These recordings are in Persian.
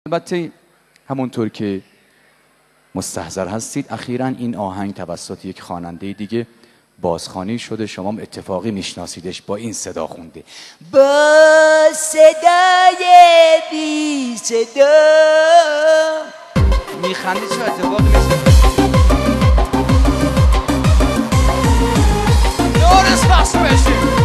البته همونطور که مستحضر هستید اخیراً این آهنگ توسط یک خواننده دیگه بازخوانی شده، شما هم اتفاقی میشناسیدش، با این صدا خونده، با صدای بی صدا. میخندی چه اتفاقی میشه؟ نورس بخش بشه.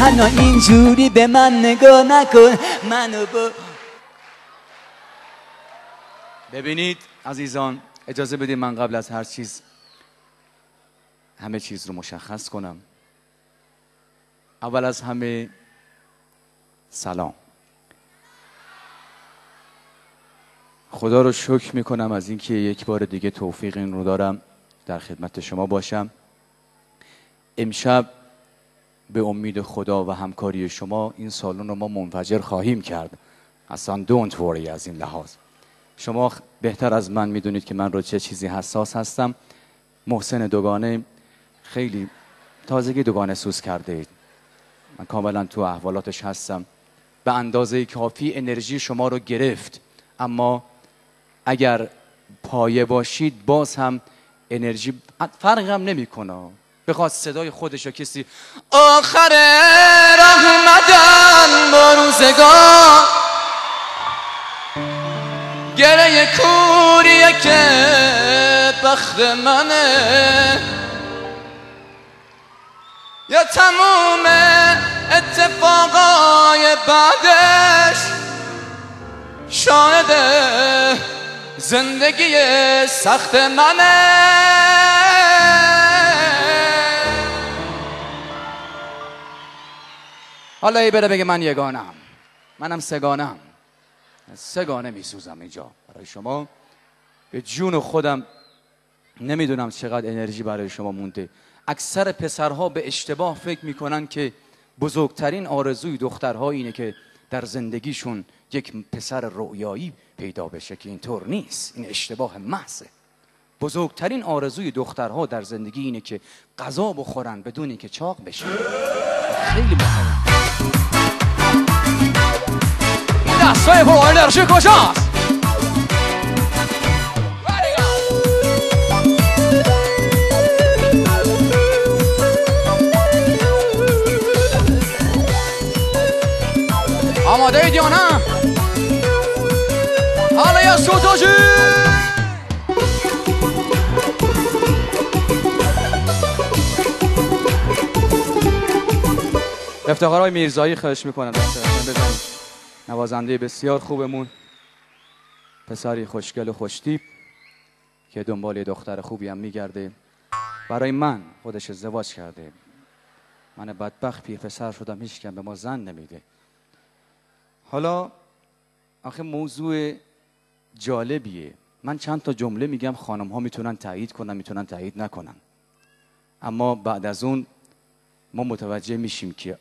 هنو اینجوری به من نگاه نکن، منو با ببینید عزیزان، اجازه بدید من قبل از هر چیز همه چیز رو مشخص کنم. اول از همه سلام. خدا رو شکر میکنم از اینکه یک بار دیگه توفیق این رو دارم در خدمت شما باشم. امشب به امید خدا و همکاری شما این سالن رو ما منفجر خواهیم کرد. اصلا don't worry از این لحاظ. شما بهتر از من میدونید که من رو چه چیزی حساس هستم. محسن دوگانه خیلی تازگی دوگانه سوز کرده اید. من کاملا تو احوالاتش هستم. به اندازه کافی انرژی شما رو گرفت، اما اگر پایه باشید باز هم انرژی فرق هم نمیکنه. بخواد صدای خودش رو کسی آخر رحمتن با روزگار گره کوریه که بخت منه، یا تموم اتفاقای بعدش شاهد زندگی سخت منه. حالا ای بره بگه من یگانم، منم سگانم، سگانه میسوزم اینجا برای شما. به جون خودم نمیدونم چقدر انرژی برای شما مونده. اکثر پسرها به اشتباه فکر میکنن که بزرگترین آرزوی دخترها اینه که در زندگیشون یک پسر رویایی پیدا بشه، که اینطور نیست. این اشتباه محضه. بزرگترین آرزوی دخترها در زندگی اینه که غذا بخورن بدون اینکه چاق بشه. خیلی مهمه. این دستای پر انرژی کجاست؟ آماده اید یا نه؟ حالا یا سوتوجی افتخارهای میرزایی خواهش میکنم بزنید. نوازنده بسیار خوبمون، پسری خوشگل و خوشتیپ که دنبال دختر خوبی هم میگرده. برای من خودش ازدواج کرده. من بدبخت پیر پسر شدم، هیچ کم به ما زن نمیده. حالا آخه موضوع جالبیه. من چند تا جمله میگم، خانم ها میتونن تایید کنن میتونن تایید نکنن، اما بعد از اون ما متوجه میشیم که